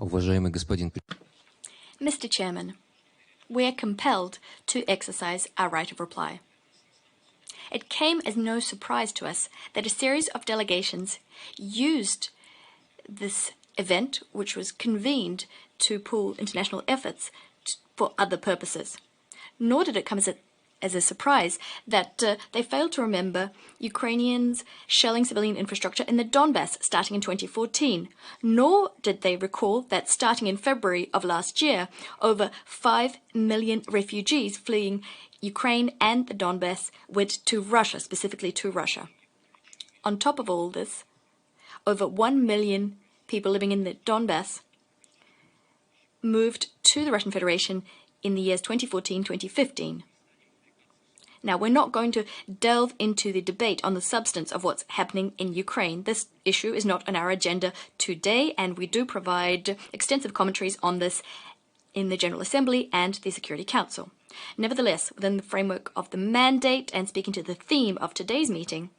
Уважаемый господин... Mr. Chairman, we are compelled to exercise our right of reply. It came as no surprise to us that a series of delegations used this event, which was convened to pool international efforts for other purposes. Nor did it come as a surprise that they failed to remember Ukrainians shelling civilian infrastructure in the Donbass starting in 2014. Nor did they recall that starting in February of last year, over 5 million refugees fleeing Ukraine and the Donbass went to Russia, specifically to Russia. On top of all this, over 1 million people living in the Donbass moved to the Russian Federation in the years 2014-2015. Now, we're not going to delve into the debate on the substance of what's happening in Ukraine. This issue is not on our agenda today, and we do provide extensive commentaries on this in the General Assembly and the Security Council. Nevertheless, within the framework of the mandate and speaking to the theme of today's meeting,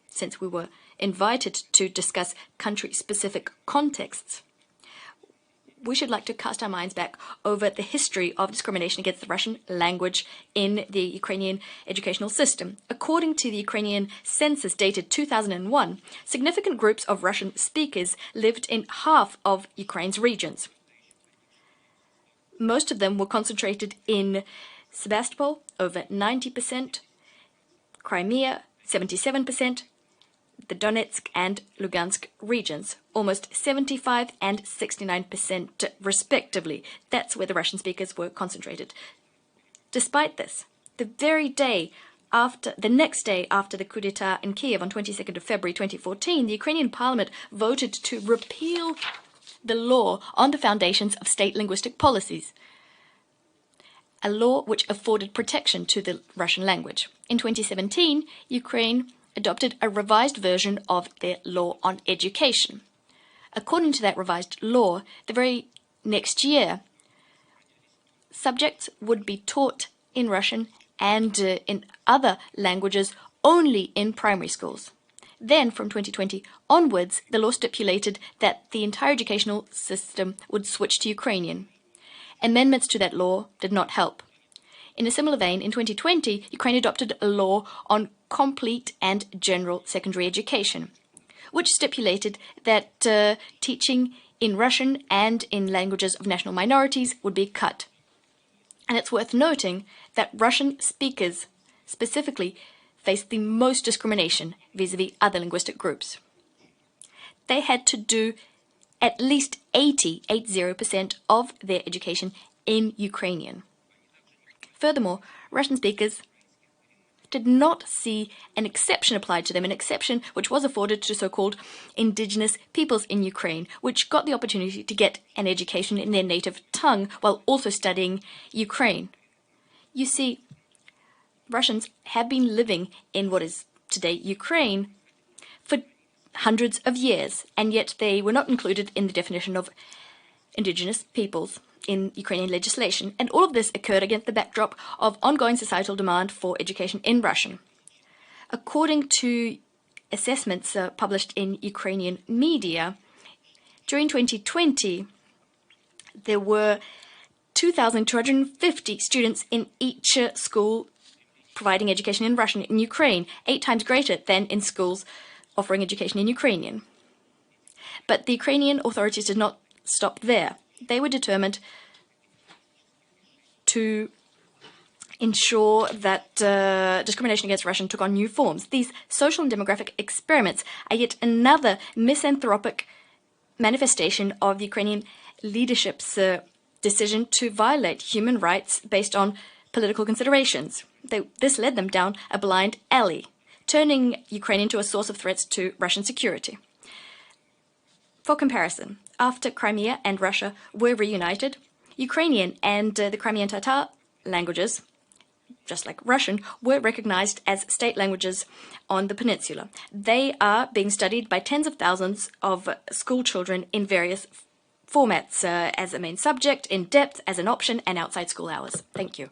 since we were invited to discuss country-specific contexts, we should like to cast our minds back over the history of discrimination against the Russian language in the Ukrainian educational system. According to the Ukrainian census dated 2001, significant groups of Russian speakers lived in half of Ukraine's regions. Most of them were concentrated in Sebastopol, over 90%, Crimea, 77%, the Donetsk and Lugansk regions, almost 75 and 69% respectively. That's where the Russian speakers were concentrated. Despite this, the next day after the coup d'etat in Kiev on 22nd of February 2014, the Ukrainian parliament voted to repeal the law on the foundations of state linguistic policies, a law which afforded protection to the Russian language. In 2017, Ukraine adopted a revised version of their law on education. According to that revised law, the very next year, subjects would be taught in Russian and in other languages only in primary schools. Then, from 2020 onwards, the law stipulated that the entire educational system would switch to Ukrainian. Amendments to that law did not help. In a similar vein, in 2020, Ukraine adopted a law on complete and general secondary education, which stipulated that teaching in Russian and in languages of national minorities would be cut. And it's worth noting that Russian speakers specifically faced the most discrimination vis-à-vis other linguistic groups. They had to do at least 80% of their education in Ukrainian. Furthermore, Russian speakers did not see an exception applied to them, an exception which was afforded to so-called indigenous peoples in Ukraine, which got the opportunity to get an education in their native tongue while also studying Ukraine. You see, Russians have been living in what is today Ukraine for hundreds of years, and yet they were not included in the definition of indigenous peoples in Ukrainian legislation, and all of this occurred against the backdrop of ongoing societal demand for education in Russian. According to assessments published in Ukrainian media, during 2020, there were 2,250 students in each school providing education in Russian in Ukraine, 8 times greater than in schools offering education in Ukrainian. But the Ukrainian authorities did not stop there. They were determined to ensure that discrimination against Russian took on new forms. These social and demographic experiments are yet another misanthropic manifestation of the Ukrainian leadership's decision to violate human rights based on political considerations. This led them down a blind alley, turning Ukraine into a source of threats to Russian security. For comparison, after Crimea and Russia were reunited, Ukrainian and the Crimean Tatar languages, just like Russian, were recognized as state languages on the peninsula. They are being studied by tens of thousands of school children in various formats, as a main subject, in depth, as an option, and outside school hours. Thank you.